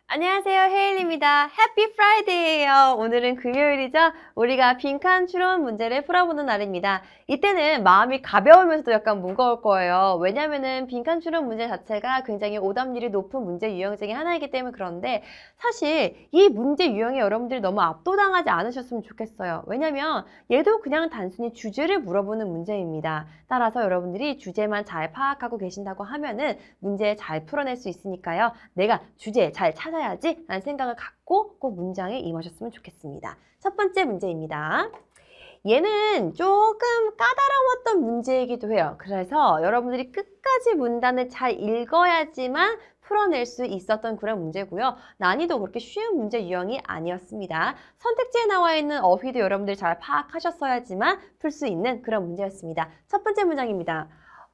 안녕하세요, 헤일입니다. 해피 프라이데이예요. 오늘은 금요일이죠? 우리가 빈칸 추론 문제를 풀어보는 날입니다. 이때는 마음이 가벼우면서도 약간 무거울 거예요. 왜냐면은 빈칸 추론 문제 자체가 굉장히 오답률이 높은 문제 유형 중에 하나이기 때문에 그런데 사실 이 문제 유형에 여러분들이 너무 압도당하지 않으셨으면 좋겠어요. 왜냐면 얘도 그냥 단순히 주제를 물어보는 문제입니다. 따라서 여러분들이 주제만 잘 파악하고 계신다고 하면은 문제 잘 풀어낼 수 있으니까요. 내가 주제 잘 찾아야지 라는 생각을 갖고 꼭 문장에 임하셨으면 좋겠습니다. 첫 번째 문제입니다. 얘는 조금 까다로웠던 문제이기도 해요. 그래서 여러분들이 끝까지 문단을 잘 읽어야지만 풀어낼 수 있었던 그런 문제고요. 난이도 그렇게 쉬운 문제 유형이 아니었습니다. 선택지에 나와 있는 어휘도 여러분들이 잘 파악하셨어야지만 풀 수 있는 그런 문제였습니다. 첫 번째 문장입니다.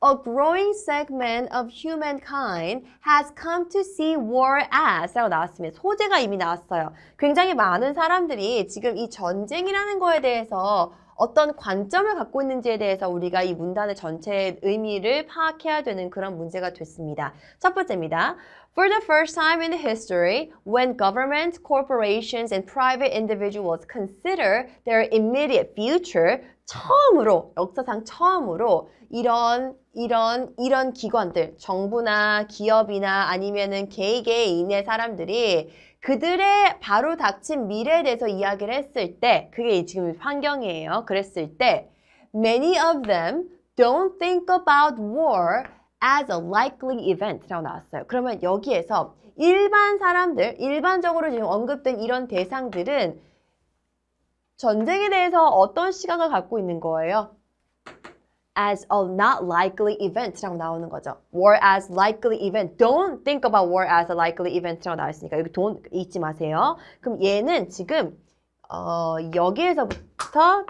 A growing segment of humankind has come to see war as 라고 나왔습니다. 소재가 이미 나왔어요. 굉장히 많은 사람들이 지금 이 전쟁이라는 거에 대해서 어떤 관점을 갖고 있는지에 대해서 우리가 이 문단의 전체의 의미를 파악해야 되는 그런 문제가 됐습니다. 첫 번째입니다. For the first time in history, when government, corporations, and private individuals consider their immediate future, 처음으로, 역사상 처음으로 이런 기관들, 정부나 기업이나 아니면은 개개인의 사람들이 그들의 바로 닥친 미래에 대해서 이야기를 했을 때, 그게 지금 환경이에요. 그랬을 때, many of them don't think about war as a likely event 라고 나왔어요. 그러면 여기에서 일반 사람들, 일반적으로 지금 언급된 이런 대상들은 전쟁에 대해서 어떤 시각을 갖고 있는 거예요? As a not likely event 라고 나오는 거죠. War as likely event. Don't think about war as a likely event 라고 나왔으니까 여기 don't 잊지 마세요. 그럼 얘는 지금 여기에서부터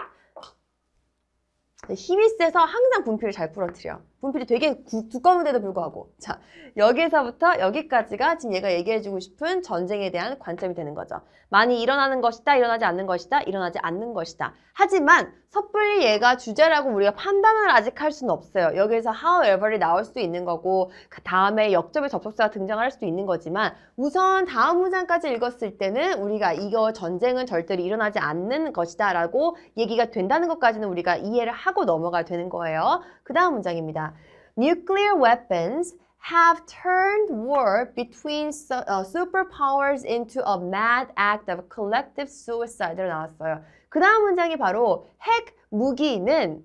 힘이 세서 항상 분필을 잘 부러뜨려. 분필이 되게 두꺼운데도 불구하고. 자, 여기서부터 여기까지가 지금 얘가 얘기해주고 싶은 전쟁에 대한 관점이 되는 거죠. 많이 일어나는 것이다, 일어나지 않는 것이다, 일어나지 않는 것이다. 하지만 섣불리 얘가 주제라고 우리가 판단을 아직 할 수는 없어요. 여기에서 however이 나올 수도 있는 거고 그 다음에 역접의 접속사가 등장할 수도 있는 거지만 우선 다음 문장까지 읽었을 때는 우리가 이거 전쟁은 절대로 일어나지 않는 것이다 라고 얘기가 된다는 것까지는 우리가 이해를 하고 넘어가야 되는 거예요. 그 다음 문장입니다. Nuclear weapons have turned war between superpowers into a mad act of collective suicide로 나왔어요. 그 다음 문장이 바로 핵 무기는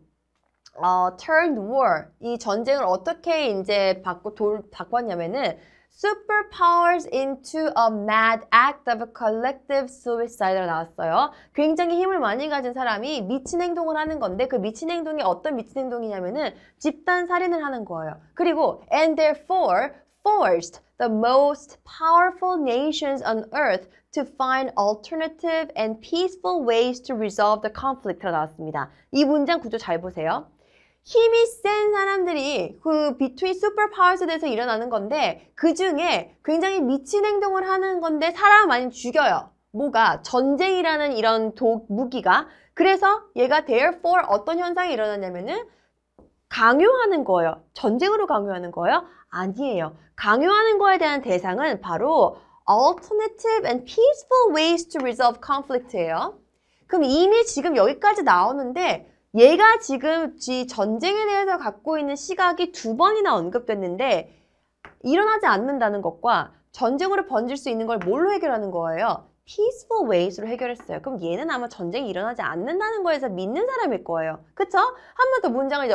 turned war, 이 전쟁을 어떻게 이제 바꿨냐면은 superpowers into a mad act of collective suicide로 나왔어요. 굉장히 힘을 많이 가진 사람이 미친 행동을 하는 건데 그 미친 행동이 어떤 미친 행동이냐면은 집단 살인을 하는 거예요. 그리고 and therefore forced the most powerful nations on earth to find alternative and peaceful ways to resolve the conflict로 나왔습니다. 이 문장 구조 잘 보세요. 힘이 센 사람들이 그 between superpowers에 대해서 일어나는 건데 그 중에 굉장히 미친 행동을 하는 건데 사람을 많이 죽여요. 뭐가? 전쟁이라는 이런 무기가. 그래서 얘가 therefore 어떤 현상이 일어나냐면은 강요하는 거예요. 전쟁으로 강요하는 거예요? 아니에요. 강요하는 거에 대한 대상은 바로 alternative and peaceful ways to resolve conflict예요. 그럼 이미 지금 여기까지 나오는데 얘가 지금 전쟁에 대해서 갖고 있는 시각이 2번이나 언급됐는데 일어나지 않는다는 것과 전쟁으로 번질 수 있는 걸 뭘로 해결하는 거예요? peaceful ways로 해결했어요. 그럼 얘는 아마 전쟁이 일어나지 않는다는 거에서 믿는 사람일 거예요. 그쵸? 한 번 더 문장을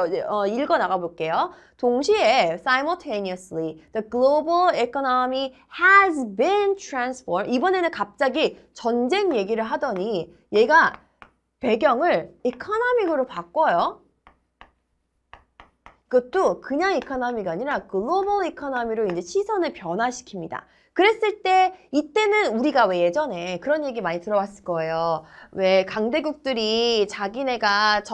읽어 나가 볼게요. 동시에 simultaneously the global economy has been transformed. 이번에는 갑자기 전쟁 얘기를 하더니 얘가 배경을 economic으로 바꿔요. 그것도 그냥 economic가 아니라 global economy로 이제 시선을 변화시킵니다. 그랬을 때 이때는 우리가 왜 예전에 그런 얘기 많이 들어봤을 거예요. 왜 강대국들이 자기네가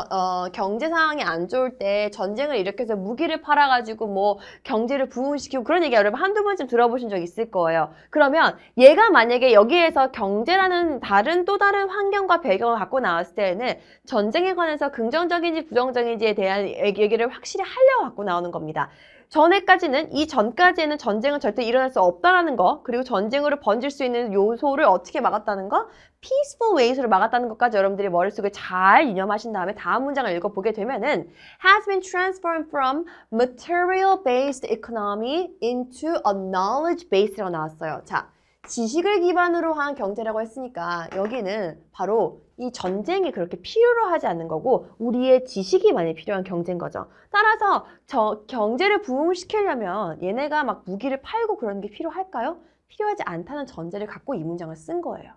경제 상황이 안 좋을 때 전쟁을 일으켜서 무기를 팔아가지고 뭐 경제를 부흥시키고 그런 얘기 여러분 한두 번쯤 들어보신 적 있을 거예요. 그러면 얘가 만약에 여기에서 경제라는 또 다른 환경과 배경을 갖고 나왔을 때는 전쟁에 관해서 긍정적인지 부정적인지에 대한 얘기를 확실히 하려고 갖고 나오는 겁니다. 전에까지는 이 전까지에는 전쟁은 절대 일어날 수 없다라는 거 그리고 전쟁으로 번질 수 있는 요소를 어떻게 막았다는 거 peaceful ways로 막았다는 것까지 여러분들이 머릿속에 잘 유념하신 다음에 다음 문장을 읽어보게 되면은 has been transformed from material-based economy into a knowledge-based라고 나왔어요. 자, 지식을 기반으로 한 경제라고 했으니까 여기는 바로 이 전쟁이 그렇게 필요로 하지 않는 거고 우리의 지식이 많이 필요한 경제인 거죠. 따라서 저 경제를 부흥시키려면 얘네가 막 무기를 팔고 그런 게 필요할까요? 필요하지 않다는 전제를 갖고 이 문장을 쓴 거예요.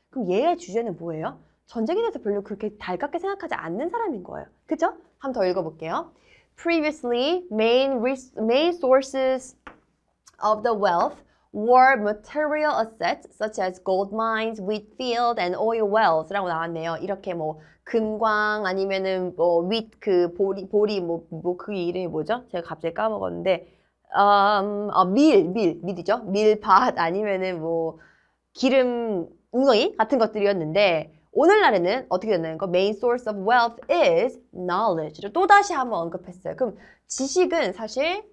그럼 얘의 주제는 뭐예요? 전쟁에 대해서 별로 그렇게 달갑게 생각하지 않는 사람인 거예요. 그죠? 한 번 더 읽어볼게요. Previously, main sources of the wealth were material assets such as gold mines, wheat field, and oil wells 라고 나왔네요. 이렇게 뭐 금광 아니면은 뭐 wheat 그 보리 뭐 그 이름이 뭐죠? 제가 갑자기 까먹었는데 밀이죠. 밀밭 아니면은 뭐 기름 웅덩이 같은 것들이었는데 오늘날에는 어떻게 됐나요? Main source of wealth is knowledge를 또다시 한번 언급했어요. 그럼 지식은 사실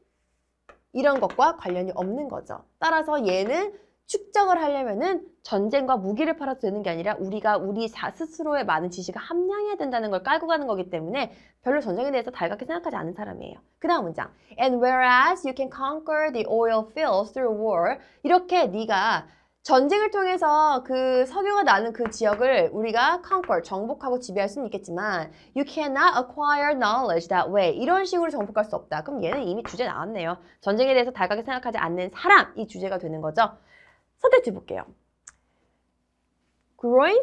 이런 것과 관련이 없는 거죠. 따라서 얘는 축적을 하려면은 전쟁과 무기를 팔아도 되는 게 아니라 우리가 우리 스스로의 많은 지식을 함량해야 된다는 걸 깔고 가는 거기 때문에 별로 전쟁에 대해서 달갑게 생각하지 않는 사람이에요. 그 다음 문장. And whereas you can conquer the oil fields through war. 이렇게 네가 전쟁을 통해서 그 석유가 나는 그 지역을 우리가 conquer, 정복하고 지배할 수는 있겠지만 you cannot acquire knowledge that way. 이런 식으로 정복할 수 없다. 그럼 얘는 이미 주제 나왔네요. 전쟁에 대해서 달갑게 생각하지 않는 사람, 이 주제가 되는 거죠. 선택지 볼게요. Growing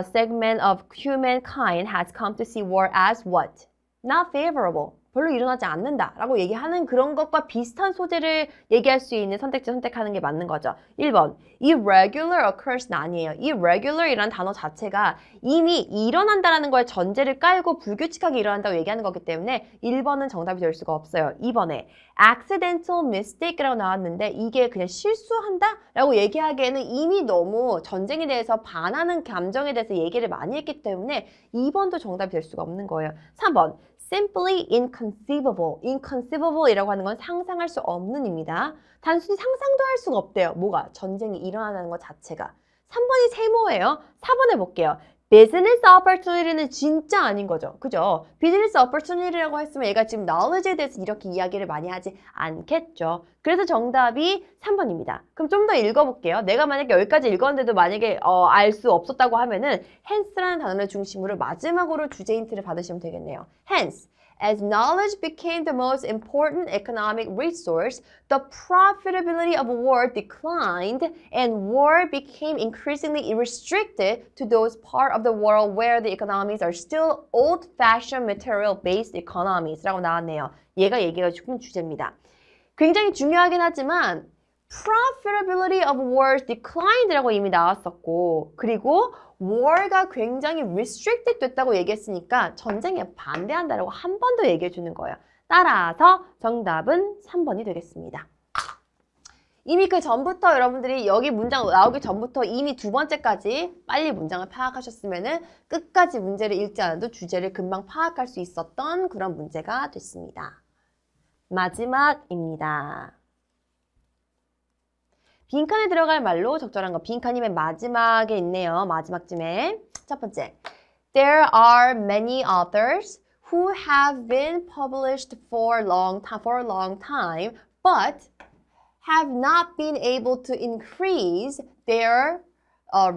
segment of humankind has come to see war as what? Not favorable. 별로 일어나지 않는다 라고 얘기하는 그런 것과 비슷한 소재를 얘기할 수 있는 선택지 선택하는 게 맞는 거죠. 1번, irregular occurrence는 아니에요. irregular이라는 단어 자체가 이미 일어난다라는 거에 전제를 깔고 불규칙하게 일어난다고 얘기하는 거기 때문에 1번은 정답이 될 수가 없어요. 2번에 accidental mistake라고 나왔는데 이게 그냥 실수한다? 라고 얘기하기에는 이미 너무 전쟁에 대해서 반하는 감정에 대해서 얘기를 많이 했기 때문에 2번도 정답이 될 수가 없는 거예요. 3번, simply inconceivable. inconceivable이라고 하는 건 상상할 수 없는 입니다. 단순히 상상도 할 수가 없대요. 뭐가? 전쟁이 일어나는 것 자체가. 3번이 세모예요. 4번 해볼게요. business opportunity는 진짜 아닌 거죠. 그죠? business opportunity라고 했으면 얘가 지금 knowledge에 대해서 이렇게 이야기를 많이 하지 않겠죠. 그래서 정답이 3번입니다. 그럼 좀 더 읽어볼게요. 내가 만약에 여기까지 읽었는데도 만약에 알 수 없었다고 하면은 hence라는 단어를 중심으로 마지막으로 주제 힌트를 받으시면 되겠네요. hence. As knowledge became the most important economic resource, the profitability of war declined and war became increasingly restricted to those parts of the world where the economies are still old-fashioned material-based economies 라고 나왔네요. 얘가 얘기가 조금 주제입니다. 굉장히 중요하긴 하지만 profitability of war declined라고 이미 나왔었고 그리고 war가 굉장히 restricted 됐다고 얘기했으니까 전쟁에 반대한다라고 한 번 더 얘기해 주는 거예요. 따라서 정답은 3번이 되겠습니다. 이미 그 전부터 여러분들이 여기 문장 나오기 전부터 이미 두 번째까지 빨리 문장을 파악하셨으면은 끝까지 문제를 읽지 않아도 주제를 금방 파악할 수 있었던 그런 문제가 됐습니다. 마지막입니다. 빈칸에 들어갈 말로 적절한 거. 빈칸이 맨 마지막에 있네요. 마지막쯤에. 첫 번째. There are many authors who have been published for a long time, but have not been able to increase their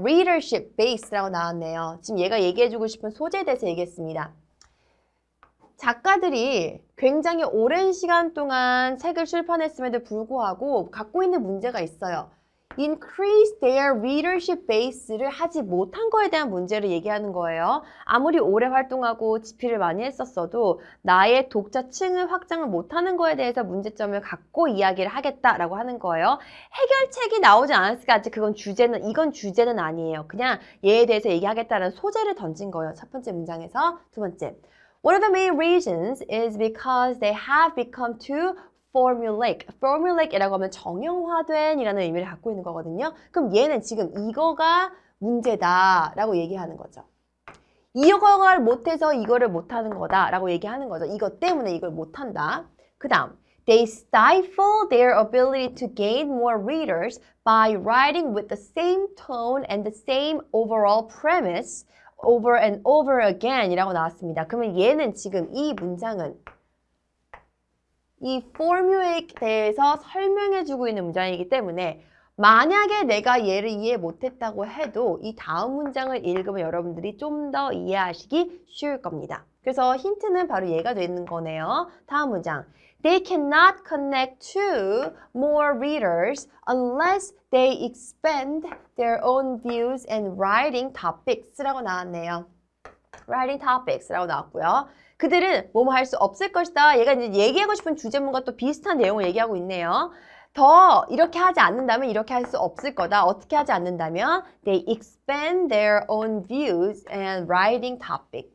readership base라고 나왔네요. 지금 얘가 얘기해주고 싶은 소재에 대해서 얘기했습니다. 작가들이 굉장히 오랜 시간 동안 책을 출판했음에도 불구하고 갖고 있는 문제가 있어요. Increase their readership base를 하지 못한 거에 대한 문제를 얘기하는 거예요. 아무리 오래 활동하고 집필을 많이 했었어도 나의 독자층을 확장을 못하는 거에 대해서 문제점을 갖고 이야기를 하겠다라고 하는 거예요. 해결책이 나오지 않았으니까 아직 이건 주제는 아니에요. 그냥 얘에 대해서 얘기하겠다는 소재를 던진 거예요. 첫 번째 문장에서. 두 번째. One of the main reasons is because they have become too formulaic. formulaic이라고 하면 정형화된 이라는 의미를 갖고 있는 거거든요. 그럼 얘는 지금 이거가 문제다라고 얘기하는 거죠. 이거를 못해서 이거를 못하는 거다라고 얘기하는 거죠. 이것 때문에 이걸 못한다. 그 다음, They stifle their ability to gain more readers by writing with the same tone and the same overall premise over and over again 이라고 나왔습니다. 그러면 얘는 지금 이 문장은 이 포뮬에 대해서 설명해주고 있는 문장이기 때문에 만약에 내가 얘를 이해 못했다고 해도 이 다음 문장을 읽으면 여러분들이 좀 더 이해하시기 쉬울 겁니다. 그래서 힌트는 바로 얘가 되는 거네요. 다음 문장. They cannot connect to more readers unless they expand their own views and writing topics라고 나왔네요. writing topics라고 나왔고요. 그들은 뭐뭐 할 수 없을 것이다. 얘가 이제 얘기하고 싶은 주제문과 또 비슷한 내용을 얘기하고 있네요. 더 이렇게 하지 않는다면 이렇게 할 수 없을 거다. 어떻게 하지 않는다면 they expand their own views and writing topics.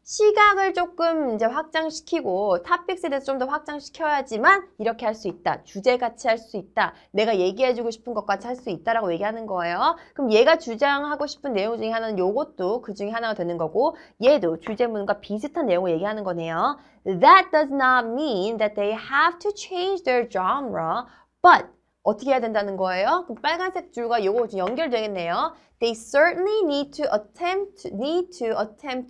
시각을 조금 이제 확장시키고 topics에 대해서 좀 더 확장시켜야지만 이렇게 할 수 있다. 주제같이 할 수 있다. 내가 얘기해주고 싶은 것같이 할 수 있다라고 얘기하는 거예요. 그럼 얘가 주장하고 싶은 내용 중에 하나는 요것도 그 중에 하나가 되는 거고 얘도 주제문과 비슷한 내용을 얘기하는 거네요. That does not mean that they have to change their genre, but 어떻게 해야 된다는 거예요? 그럼 빨간색 줄과 요거 좀 연결되겠네요. They certainly need to attempt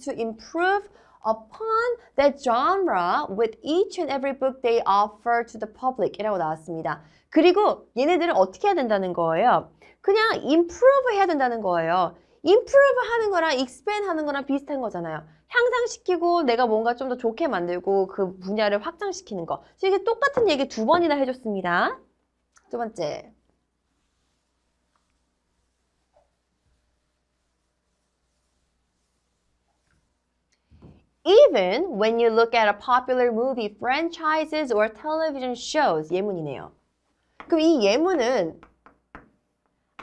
to improve upon that genre with each and every book they offer to the public 이라고 나왔습니다. 그리고 얘네들은 어떻게 해야 된다는 거예요? 그냥 improve 해야 된다는 거예요. improve 하는 거랑 expand 하는 거랑 비슷한 거잖아요. 향상시키고 내가 뭔가 좀 더 좋게 만들고 그 분야를 확장시키는 거. 이게 똑같은 얘기 두 번이나 해줬습니다. 두 번째. Even when you look at a popular movie franchises or television shows. 예문이네요. 그럼 이 예문은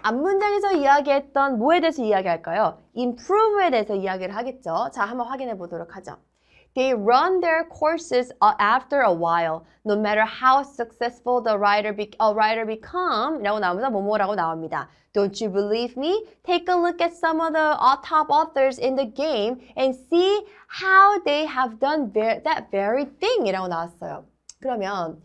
앞문장에서 이야기했던 뭐에 대해서 이야기할까요? improve에 대해서 이야기를 하겠죠. 자, 한번 확인해 보도록 하죠. They run their courses after a while, no matter how successful the writer become 라고 나오면서 뭐뭐라고 나옵니다. Don't you believe me? Take a look at some of the top authors in the game and see how they have done that very thing 이라고 나왔어요. 그러면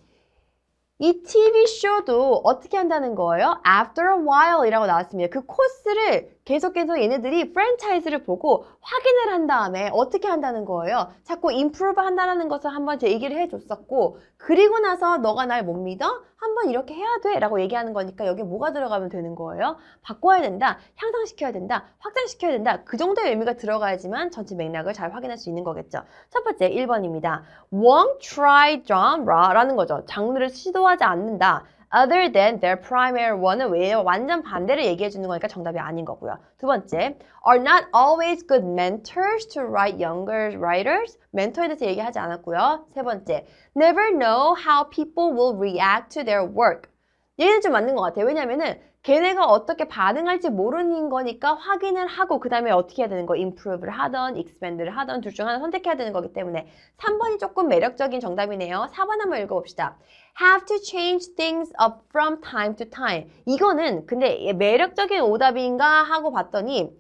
이 TV쇼도 어떻게 한다는 거예요? After a while 이라고 나왔습니다. 그 코스를 계속해서 얘네들이 프랜차이즈를 보고 확인을 한 다음에 어떻게 한다는 거예요? 자꾸 improve 한다는 것을 한번 제 얘기를 해줬었고 그리고 나서 너가 날 못 믿어? 한번 이렇게 해야 돼 라고 얘기하는 거니까 여기 뭐가 들어가면 되는 거예요? 바꿔야 된다, 향상시켜야 된다, 확장시켜야 된다 그 정도의 의미가 들어가야지만 전체 맥락을 잘 확인할 수 있는 거겠죠. 첫 번째 1번입니다. Won't try genre라는 거죠. 장르를 시도하지 않는다. Other than their primary one은 왜요? 완전 반대를 얘기해 주는 거니까 정답이 아닌 거고요. 두 번째, are not always good mentors to write younger writers. 멘토에 대해서 얘기하지 않았고요. 세 번째, never know how people will react to their work. 얘는 좀 맞는 것 같아요. 왜냐면은 걔네가 어떻게 반응할지 모르는 거니까 확인을 하고 그 다음에 어떻게 해야 되는 거 improve를 하던 expand를 하던 둘 중 하나 선택해야 되는 거기 때문에 3번이 조금 매력적인 정답이네요. 4번 한번 읽어봅시다. Have to change things up from time to time. 이거는 근데 매력적인 오답인가 하고 봤더니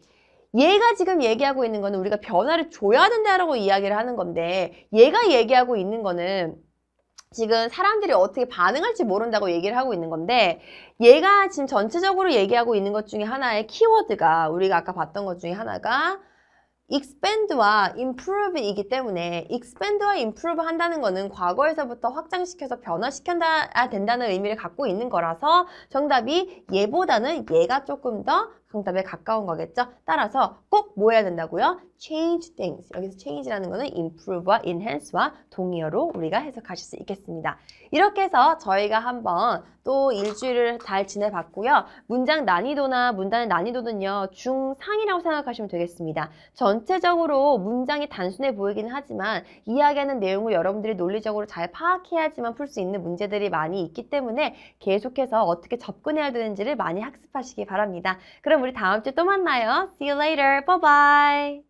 얘가 지금 얘기하고 있는 거는 우리가 변화를 줘야 된다라고 이야기를 하는 건데 얘가 얘기하고 있는 거는 지금 사람들이 어떻게 반응할지 모른다고 얘기를 하고 있는 건데 얘가 지금 전체적으로 얘기하고 있는 것 중에 하나의 키워드가 우리가 아까 봤던 것 중에 하나가 expand와 improve이기 때문에 expand와 improve 한다는 거는 과거에서부터 확장시켜서 변화시켜야 된다는 의미를 갖고 있는 거라서 정답이 얘보다는 얘가 조금 더 정답에 가까운 거겠죠. 따라서 꼭 뭐 해야 된다고요? change things. 여기서 change라는 거는 improve와 enhance와 동의어로 우리가 해석하실 수 있겠습니다. 이렇게 해서 저희가 한번 또 일주일을 잘 지내봤고요. 문장 난이도나 문단의 난이도는요. 중상이라고 생각하시면 되겠습니다. 전체적으로 문장이 단순해 보이긴 하지만 이야기하는 내용을 여러분들이 논리적으로 잘 파악해야지만 풀 수 있는 문제들이 많이 있기 때문에 계속해서 어떻게 접근해야 되는지를 많이 학습하시기 바랍니다. 그럼 우리 다음 주에 또 만나요. See you later. Bye bye.